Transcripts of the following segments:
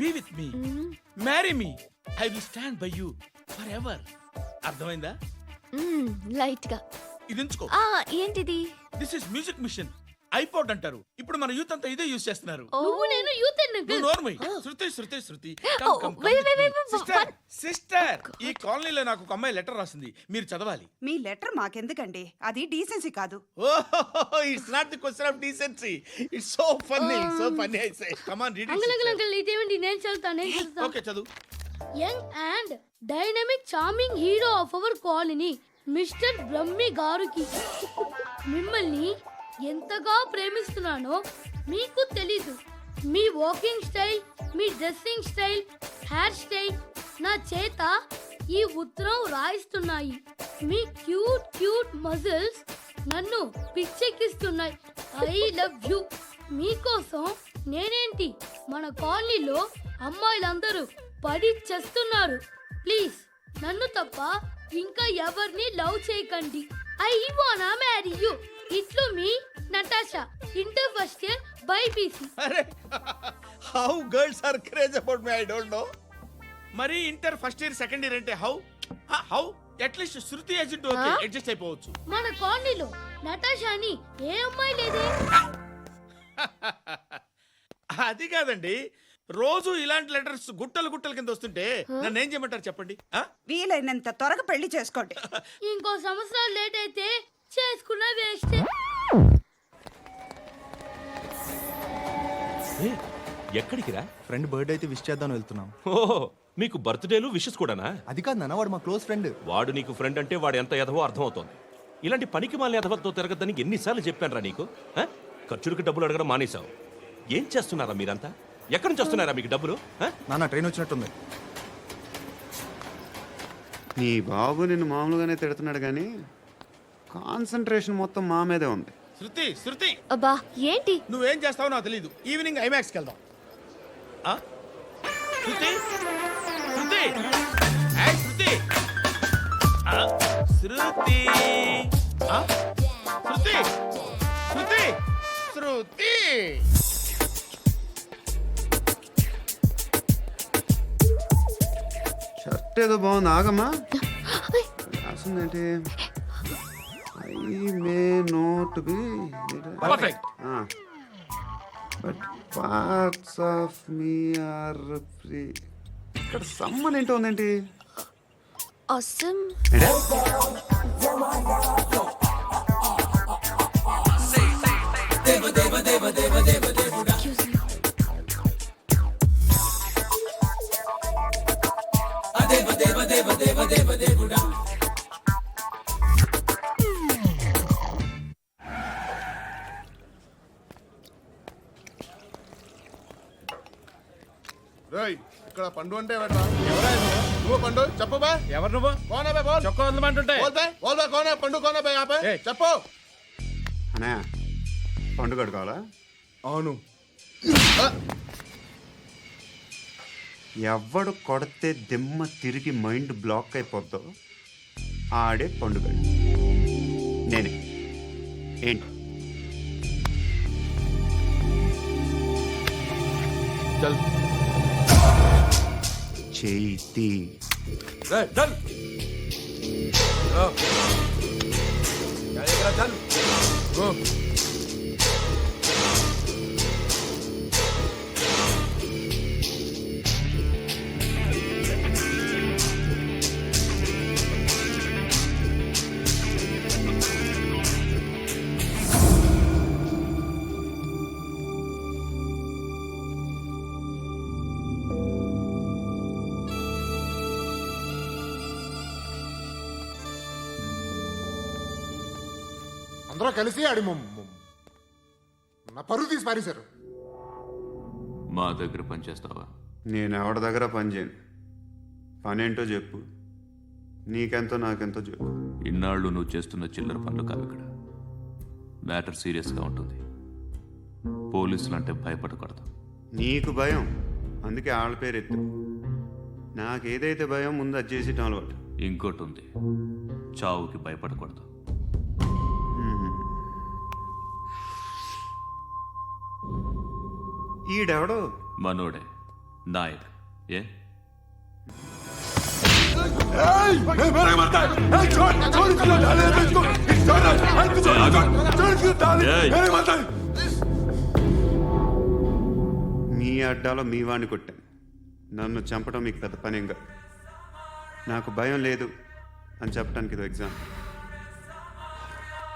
Be with me, marry me, I will stand by you forever. అర్థమైందా? Light గా. ఇది ఉంచుకో. ఏంటిది? This is music machine, iPod అంటారు. ఇప్పుడు మన యూత్ అంతా ఇదే యూజ్ చేస్తున్నారు. నువ్వు నేను యూత్ శృతి wait. సిస్టర్, ఈ కాలనీలో నాకు ఒక అమ్మాయి లెటర్ రాసింది, మీరు చదవాలి. మీ లెటర్ మాకెందుకండి, అది డీసెన్సీ కాదు. It's not the question of decency, it's so funny I say. Come on read it. Uncle ఇదేంటి? నేను చదువుతాను. ఓకే చదువు. Young and dynamic charming hero of our colony mister Brahmi గారికి మిమ్మల్ని ఎంతగా ప్రేమిస్తున్నానో మీకు తెలీదు. మీ వాకింగ్ స్టైల్, మీ డ్రెస్సింగ్ స్టైల్, హెయిర్ స్టైల్ నా చేత ఈ ఉత్తరం రాయిస్తున్నాయి. మీ క్యూట్ మజిల్స్ నన్ను పిచ్చెక్కిస్తున్నాయి. I love you. మీకోసం నేనేంటి, మన కాలనీలో అమ్మాయిలందరూ పడి చేస్తున్నారు. ప్లీజ్ నన్ను తప్ప ఇంకా ఎవరిని లవ్ చేయకండి. ఐ వానా మ్యారీ యూ. ఇట్లు మీ Natasha, inter first year BiPC. అరే, how girls are craze about me I don't know. మరి inter first year second year అంటే how at least Shruti agent okay adjust అయిపోవచ్చు. మన కాలనీలో నటాషాని ఏ అమ్మాయి లేదే. అది కాదండి, రోజు ఇలాంటి లెటర్స్ గుట్టలు కింద వస్తుంటే నన్ను ఏం చేయమంటారు చెప్పండి? వీలైనంత త్వరగా పెళ్లి చేసుకోండి. ఇంకో సంవత్సరాలు లేట్ అయితే చేసుకున్న వేస్ట్. ఎక్కడికి రా? ఫ్రెండ్ బర్త్డే అయితే విష్ చేద్దాం వెళ్తున్నాం. ఓహో, మీకు బర్త్డేలు విషెస్ కూడానా? అది కాదు నాన్న, వాడు మా క్లోజ్ ఫ్రెండ్. వాడు నీకు ఫ్రెండ్ అంటే వాడు ఎంత ఎదవో అర్థమవుతోంది. ఇలాంటి పనికి మాలిన ఎదవతో తిరగద్దని ఎన్నిసార్లు చెప్పానురా నీకు? ఖర్చులకు డబ్బులు అడగడం మానేశావు. ఏం చేస్తున్నారా మీరంతా? ఎక్కడి నుంచి వస్తున్నారా మీకు డబ్బులు? నాన్న ట్రైన్ వచ్చినట్టుంది. నీ బాబు నిన్ను మామూలుగానే తిడుతున్నాడు కానీ కాన్సన్ట్రేషన్ మొత్తం మా మీదే ఉంది. శృతి అబ్బా ఏంటి? నువ్వేం చేస్తావో నాకు తెలీదు. ఈవినింగ్ ఐమాక్స్కి వెళ్దాం. శృతి ఏయ్ శృతి శృతి శృతి శృతి. షర్ట్ ఏదో బాగుంది, ఆగమ్మా. రాసిందేంటి? I may not be perfect. But parts of me are free. ఇక్కడ సమ్మన్ ఏంటో ఉందేంటి? అసమ్. ఇక్కడ పండు అంటే నువ్వు పండు చెప్పు బా. ఎవరు నువ్వు? కోనా బే బోల్. చొక్కా వదలమంటుంటే బోల్ బే కోనా పండు కోనా బే ఆపే చెప్పు. అనే పండు కడుకోవాలా? అవును. ఎవడు కొడితే దిమ్మ తిరిగి మైండ్ బ్లాక్ అయిపోద్దో ఆడే పండుగ. నేనే. ఏంటి? చేతి అందరూ కలిసి ఆడి నా పరువు తీసి పారేశారు. మా దగ్గర పనిచేస్తావా? నేను ఎవరి దగ్గర పని చేయను. పనేంటో చెప్పు. నీకెంతో నాకెంతో చెప్పు. ఇన్నాళ్ళు నువ్వు చేస్తున్న చిల్లర పనులు కావు. ఇక్కడ మ్యాటర్ సీరియస్గా ఉంటుంది. పోలీసులు అంటే భయపడకూడదు. నీకు భయం, అందుకే ఆళ్ళ పేరు ఎత్తు. నాకేదైతే భయం ముందు అది చేసేటం అలవాటు. ఇంకోటి ఉంది, చావుకి భయపడకూడదు. ఈడెవడో మనోడే నాయక్. ఏ మీ అడ్డాలో మీ వాడిని కొట్టాను. నన్ను చంపడం మీకు పెద్ద పనేం కాదు. నాకు భయం లేదు అని చెప్పడానికి ఇది ఎగ్జామ్.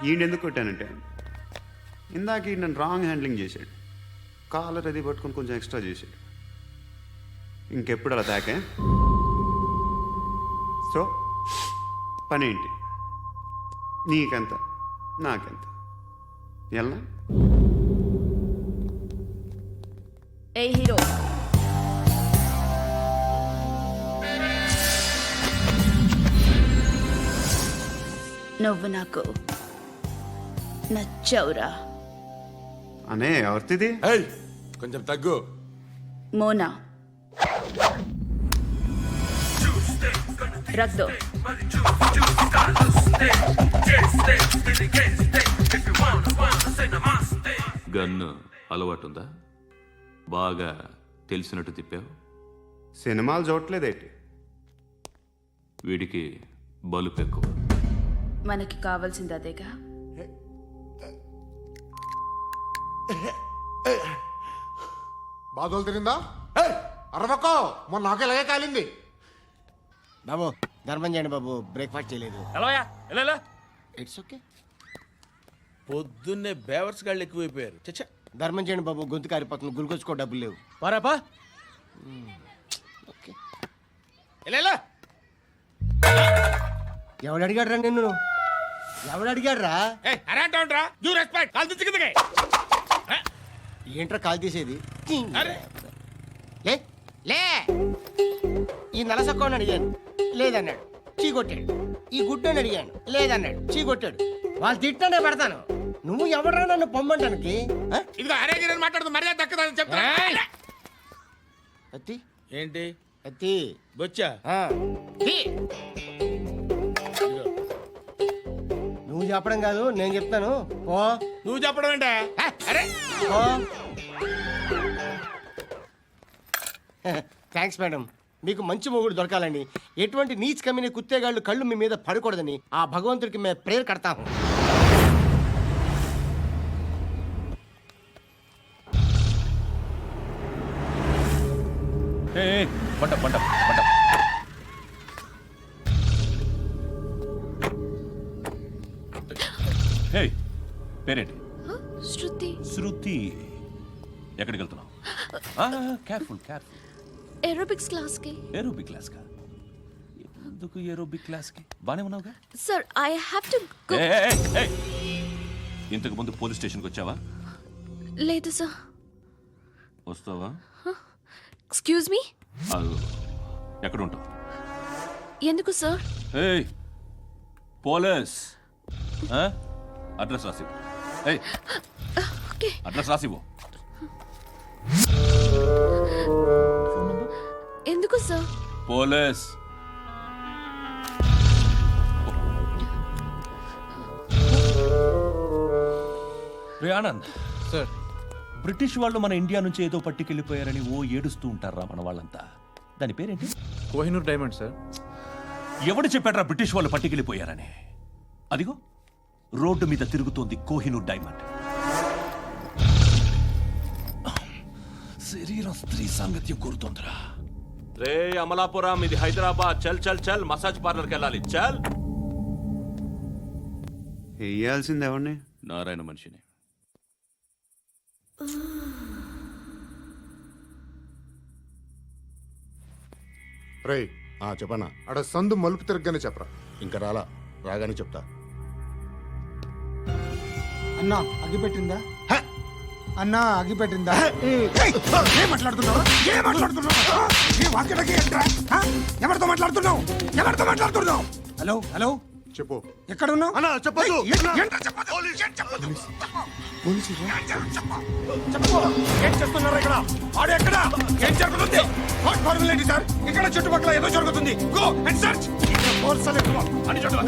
ఈయన ఎందుకు కొట్టానంటే ఇందాక ఈయన నన్ను రాంగ్ హ్యాండ్లింగ్ చేశాడు. కాలర్ అది పట్టుకొని కొంచెం ఎక్స్ట్రా చేశాడు. ఇంకెప్పుడు అలా తాకే. సో పని ఏంటి? నీకెంత నాకెంత ఎలా? ఏ హీరో, నువ్వు నాకు నచ్చవురా. అనే ఎవరిది? కొంచెం తగ్గు. మోనా, రక్ దో. గన్ను అలవాటుందా? బాగా తెలిసినట్టు తిప్పావు. సినిమాలు చూడట్లేదేంటి? వీడికి బలుపు ఎక్కువ. మనకి కావాల్సింది అదేగా. బాధలు తిరిందా? అరవకో, మొన్న నాకు ఇలాగే కాలింది. బాబు ధర్మం చేయండి బాబు, బ్రేక్ఫాస్ట్ చేయలేదు. It's okay. పొద్దున్నే బేవర్స్ గాళ్ళు ఎక్కువైపోయారు. చచ్చా, ధర్మం చేయండి బాబు, గొంతు కారిపోతుంది, గురికొచ్చుకో డబ్బులు లేవు. పారాపా. ఓకే. ఎలా ఎవడు అడిగాడు రా నిన్ను? ఎవడు అడిగాడు రా? అరేంటా యూ రెస్పెక్ట్ కాల్ తెచ్చి కిందకి. ఏంట్రా కాల్ తీసేది? అరే లే లే. ఈ నలసక్కని అడిగాను, లేదన్నాడు, చీ కొట్టాడు. ఈ గుడ్డని అడిగాను, లేదన్నాడు, చీ కొట్టాడు. వాళ్ళు తిట్టానే పెడతాను. నువ్వు ఎవడరా నన్ను పొమ్మంటానికి? ఇదిగో అరే గిరని మాట్లాడుతూ మర్యాద దక్కదని చెప్తా. అత్తి ఏంటి అత్తి బొచ్చా? ఆ. తీ. నువ్వు చెప్పడం కాదు, నేను చెప్తాను. ఓ నువ్వు చెప్పడం ఏంటే? అరే ఓ. Thanks madam. మీకు మంచి మొగుడు దొరకాలని, ఎటువంటి నీచ్ కమ్మిన కుత్తేగాళ్ళు కళ్ళు మీ మీద పడకూడదని ఆ భగవంతుడికి మేము ప్రేయర్ కడతాము. పేరేంటి? శృతి. శృతి. ఎక్కడికి వెళ్తున్నావు? Careful careful. ఏరోబిక్స్ క్లాస్ కి. ఏరోబిక్ క్లాస్ కా? ఎందుకు ఏరోబిక్ క్లాస్ కి? బానే ఉన్నావుగా? Sir, I have to go. ఇంతకు ముందు పోలీస్ స్టేషన్కి వచ్చావా? లేదు సార్. వస్తావా? Excuse me. ఎక్కడ ఉంటావు? ఎందుకు సార్? పోలీస్ అడ్రస్ రాసివ్వు. ఓకే. అడ్రస్ రాసివ్వు. ఎందుకు సార్? పోలీస్. రే ఆనంద్ సార్. బ్రిటిష్ వాళ్ళు మన ఇండియా నుంచి ఏదో పట్టుకెళ్ళిపోయారని ఓ ఏడుస్తూ ఉంటారా మన వాళ్ళంతా. దాని పేరేంటి? Kohinoor diamond sir. ఎవడు చెప్పాడ్రా బ్రిటిష్ వాళ్ళు పట్టుకెళ్ళిపోయారని? అదిగో రోడ్డు మీద తిరుగుతోంది కోహినూర్ డైమండ్. శరీరం స్త్రీ సాంగత్యం కోరుతోందిరా. రే అమలాపురం, ఇది హైదరాబాద్. చల్ చల్ చల్, మసాజ్ పార్లర్కి వెళ్ళాలి. చల్. వేయాల్సింది ఎవరిని? నారాయణ మనిషిని. రే చెప్పనా? అడ సందు మలుపు తిరగగానే చెప్పరా. ఇంకా రాగానే చెప్తా. అన్నా అగ్గిపెట్టిందా? అన్నా అగ్గిపెట్టిందా? ఏం మాట్లాడుతున్నావు? ఏం మాట్లాడుతున్నావు? ఈ వాక్యలకి ఏంట్రా? ఎవరితో మాట్లాడుతున్నావు? ఎవరితో మాట్లాడుతున్నావు? హలో హలో, చెప్పు. ఎక్కడ ఉన్నావు? అన్నా చెప్పదు. ఏంట్రా చెప్పదు? ఏం చెప్పదు? ఏం చేస్తున్నారు ఇక్కడ? ఆడు ఎక్కడ? ఏం జరుగుతుంది? వాట్ ఫార్మల్ ఏంటి సార్? ఇక్కడ చుట్టుపక్కల ఏదో జరుగుతుంది. Go and search. అని చెప్పు.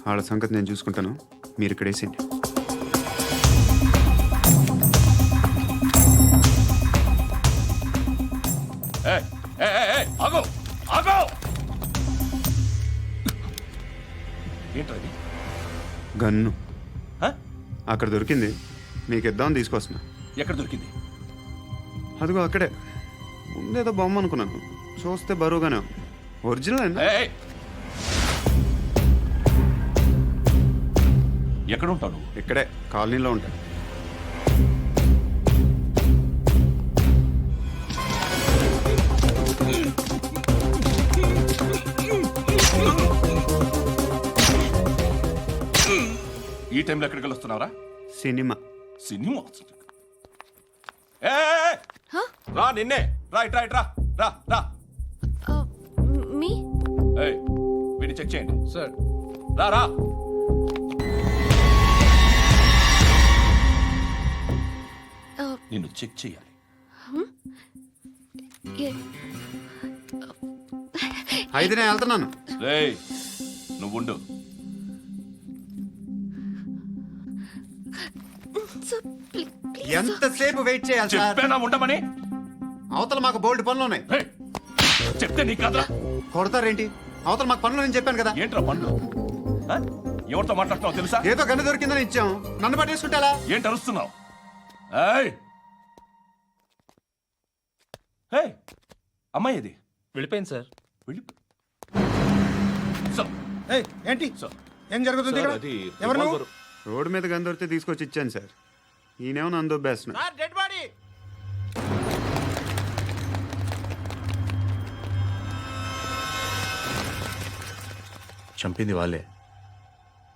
వాళ్ళ సంగతి నేను చూసుకుంటాను, మీరు ఇక్కడ వేసేయండి. ఆగో ఆగో ఏంటది? గన్ను అక్కడ దొరికింది, మీకు ఇద్దామని తీసుకొస్తున్నా. ఎక్కడ దొరికింది? అదిగో అక్కడే. ముందేదో బొమ్మ అనుకున్నాను, చూస్తే బరువుగానే ఉంది. ఒరిజినల్ అండి. ఎక్కడ ఉంటావు? ఇక్కడే కాలనీలో ఉంటాయి. ఈ టైంలో ఎక్కడికి వస్తున్నారా? సినిమా. సినిమా? ఏయ్! రా నిన్నే, రా ఇట్రా ఇట్రా, రా రా. మీ ఏయ్, వీడిని చెక్ చేయండి. సార్. రా రా. నిన్ను చెక్ చేయాలి. అయితే నేను వెళ్తున్నాను. రేయ్, నువ్వుండు. ఎంతసేపు వెయిట్ చేయాలి సార్? చెప్పేనా ఉండమని? అవతల మాకు బోల్డ్ పనులు ఉన్నాయి. రేయ్, చెప్తే నీకు కదరా? కొడతారేంటి? అవతల మాకు పనులు నేను చెప్పాను కదా. ఏంట్రా పండ్లు? ఎవరితో మాట్లాడుతున్నావు తెలుసా? ఏదో గన్ను దొరికిందని ఇచ్చాం, నన్ను పట్టేసుకుంటా. ఏంటి అరుస్తున్నావు? ఏయ్! ఏయ్! అమ్మాయి ఇది వెళ్ళిపోయింది సార్. వెళ్ళి సార్, ఏంటి సార్. ఏం జరుగుతుంది ఇక్కడ? ఎవరు నువ్వు? రోడ్డు మీద గన్ను దొరికితే తీసుకొచ్చి ఇచ్చాను సార్. ఈయనేమో నన్ను దొబ్బేస్తున్నా. Dead body. చంపింది వాళ్ళే,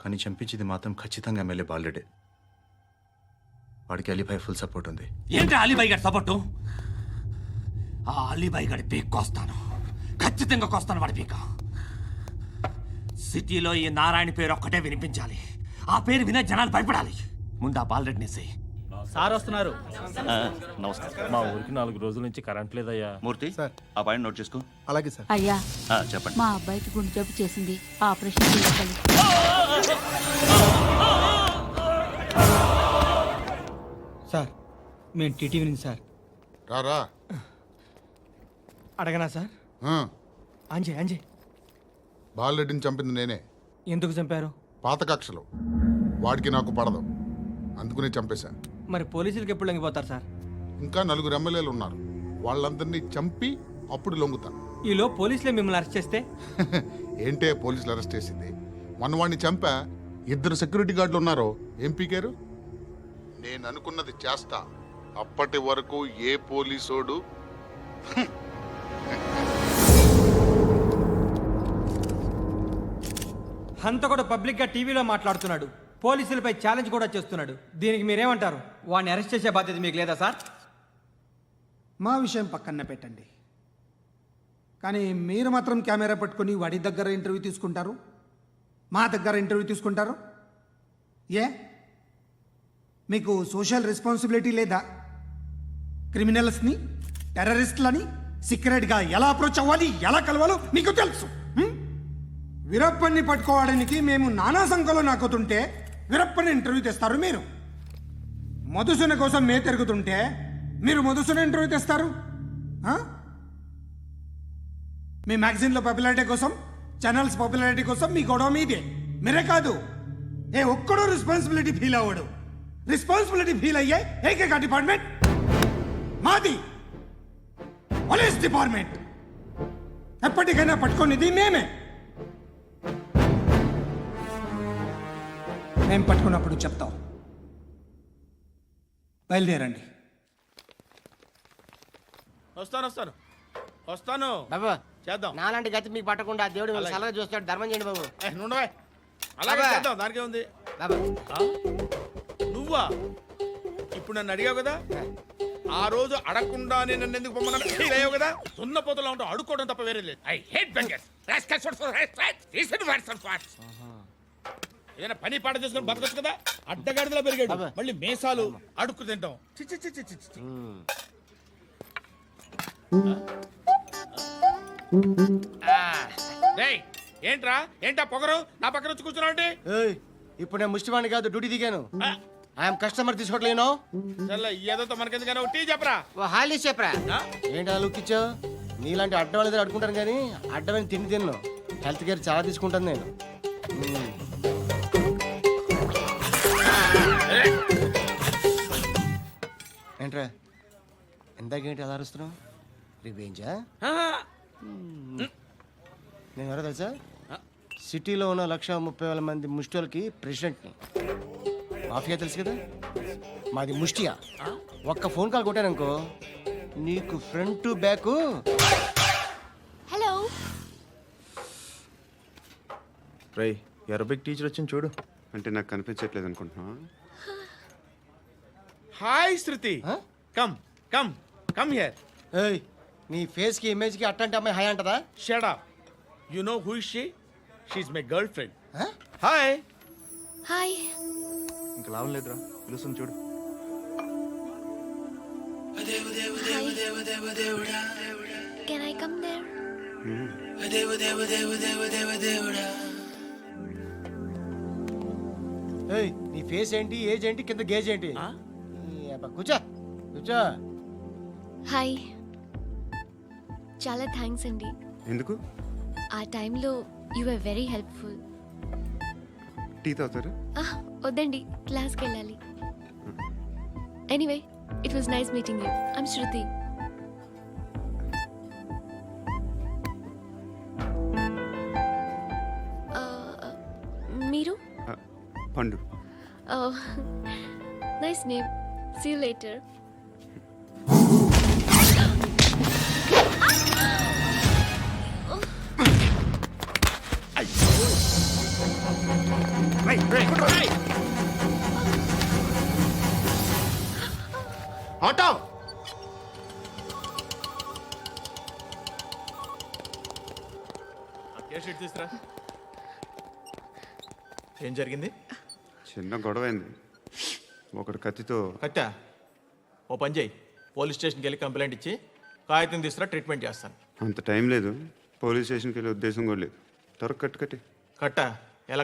కానీ చంపించింది మాత్రం ఖచ్చితంగా ఎమ్మెల్యే బాలుడే. వాడికి అలీభాయ్ ఫుల్ సపోర్ట్ ఉంది. ఏంటి అలీబాయి గారి సపోర్టు? ఆ అలీబాయి గారి పీక్ కోస్తాను, ఖచ్చితంగా కోస్తాను వాడి పీక. సిటీలో ఈ నారాయణ పేరు ఒక్కటే వినిపించాలి. ఆ పేరు వినే జనాలు భయపడాలి. ముందు ఆ బాలరెడ్డిని వేసేయ్. సార్ వస్తున్నారు. నమస్కారం. మా ఊరికి 4 రోజుల నుంచి కరెంట్ లేదయ్యా. మూర్తి, ఆ పాయింట్ నోట్ చేసుకో. అలాగే సార్. అయ్యా, చెప్పండి. మా అబ్బాయికి గుండె జబ్బు చేసింది, ఆపరేషన్ చేయాలి. సార్ మేము టీటీవీ నుంచి సార్. రారా. అడగనా సార్? అంజే అంజే బాలరెడ్డిని చంపింది నేనే. ఎందుకు చంపారు? పాత కక్షలు వాడికి నాకు పడదు, అందుకునే చంపేశాను. మరి పోలీసులకు ఎప్పుడు లొంగిపోతారు సార్? ఇంకా 4 ఎమ్మెల్యేలు ఉన్నారు, వాళ్ళందరినీ చంపి అప్పుడు లొంగుతా. ఈలో పోలీసులే మిమ్మల్ని అరెస్ట్ చేస్తే? ఏంటే పోలీసులు అరెస్ట్ చేసింది? మొన్న వాడిని చంపా, 2 సెక్యూరిటీ గార్డులు ఉన్నారు, ఏం పీకారు? నేను అనుకున్నది చేస్తా, అప్పటి వరకు ఏ పోలీసోడు హంతకుడు పబ్లిక్ గా టీవీలో మాట్లాడుతున్నాడు, పోలీసులపై ఛాలెంజ్ కూడా చేస్తున్నాడు. దీనికి మీరేమంటారు? వాడిని అరెస్ట్ చేసే బాధ్యత మీకు లేదా సార్? మా విషయం పక్కన పెట్టండి, కానీ మీరు మాత్రం కెమెరా పట్టుకొని వాడి దగ్గర ఇంటర్వ్యూ తీసుకుంటారు, మా దగ్గర ఇంటర్వ్యూ తీసుకుంటారు. ఏ మీకు సోషల్ రెస్పాన్సిబిలిటీ లేదా? క్రిమినల్స్ని, టెర్రరిస్టులని సీక్రెట్గా ఎలా అప్రోచ్ అవ్వాలి, ఎలా కలవాలో మీకు తెలుసు. వీరప్పన్ని పట్టుకోవడానికి మేము నానా సంఖ్యలో నాకుతుంటే వీరప్పని ఇంటర్వ్యూ తెస్తారు మీరు. మధుసూన కోసం మే తిరుగుతుంటే మీరు మధుసూన ఇంటర్వ్యూ తెస్తారు. మీ మ్యాగజైన్లో పాపులారిటీ కోసం, ఛానల్స్ పాపులారిటీ కోసం మీ గొడవ మీదే. మీరే కాదు, ఏ ఒక్కడో రెస్పాన్సిబిలిటీ ఫీల్ అవ్వడు. రెస్పాన్సిబిలిటీ ఫీల్ అయ్యే ఏకైక డిపార్ట్మెంట్ మాది, పోలీస్ డిపార్ట్మెంట్. ఎప్పటికైనా పట్టుకునేది మేమే. మేము పట్టుకున్నప్పుడు చెప్తాం. బయలుదేరండి. వస్తాను బాబు చేద్దాం. నాలాంటి గతి మీకు పట్టకుండా దేవుడు మిమ్మల్ని సలహా చూస్తాడు. ధర్మం చేయండి బాబు. నుండవే, అలాగే బాబా. చేద్దాం, దానికే ఉంది. బాబు నువ్వా ఇప్పుడు నన్ను అడిగావు కదా, ఆ రోజు అడగకుండా నేను నన్ను ఎందుకు పొమ్మన్నా ఫీల్ అయ్యావు కదా. సున్న పోతలో ఉంటావు, అడుక్కోవడం తప్ప వేరే లేదు. I hate bangers. ఏదైనా పని పాట చేసుకుని బతకొచ్చు కదా. అడ్డగాడిదలా పెరిగాడు, మళ్ళీ మేసాలు అడుక్కు తింటాం. చి చి చి చి చి చి. రేయ్, ఏంట్రా ఏంటా పొగరు నా పక్కన వచ్చి కూర్చున్నావు అంటే ఏయ్, ఇప్పుడు నేను ముష్టివాణి కాదు, డ్యూటీ దిగాను. ఐఎమ్ కస్టమర్ తీసుకోవట్లేను. సర్లే ఏదో మనకెందుకైనా టీ చెప్పరా హాలీస్ చెప్పరా. ఏంటి ఆ లుక్ ఇచ్చావు? నీలాంటి అడ్డం వాళ్ళ దగ్గర అడుకుంటాను కానీ అడ్డమైన తిండి తిన్ను. హెల్త్ కేర్ చాలా తీసుకుంటాను నేను. ఏంట్రా ఇందాకేంటి అలా అరుస్తున్నావు? రివేంజా? నేను ఎవరో తెలుసా? సిటీలో ఉన్న 130,000 మంది ముష్టిలకి ప్రెసిడెంట్ని. మాఫియా తెలుసు కదా, మాది ముష్టియా. ఒక్క ఫోన్ కాల్ కొట్టాననుకో నీకు ఫ్రంట్ టు బ్యాక్. హలో. రై అరబిక్ టీచర్ వచ్చింది చూడు. అంటే నాకు కనిపించట్లేదు అనుకుంటున్నా. Hi Shruti come come come here. ఏయ్, నీ ఫేస్ కి ఇమేజ్ కి అట్టంటే అమ్మాయి హాయ్ అంటదా? Shut up. You know who is she? She is my girlfriend. Hi. Hi. ఇంకా లాభం లేదురా, పిలుస్తుంది చూడు. Can I come there? ఏయ్, నీ ఫేస్ ఏంటి, ఏజ్ ఏంటి, కింద గేజ్ ఏంటి? ఈ అబ్బా, కూర్చో కూర్చో. హాయ్. చాలా థ్యాంక్స్ అండి. ఎందుకు? ఆ టైంలో you are very helpful. Tea తాగుతారా? వద్దండి, క్లాస్కి వెళ్ళాలి. Anyway, it was nice meeting you. I'm Shruti. మీరు? Pandu. Nice name. See you later. Auto. తీసురా. ఏం జరిగింది? చిన్న గొడవ అయింది. ఒకడు కత్తితో. కట్టా ఓ పని చేయి, పోలీస్ స్టేషన్కి వెళ్ళి కంప్లైంట్ ఇచ్చి కాగితం తీసుకురా, ట్రీట్మెంట్ చేస్తాను. అంత టైం లేదు. పోలీస్ స్టేషన్కి వెళ్ళే ఉద్దేశం కూడా లేదు. త్వరగా కట్టు కట్టి. కట్టా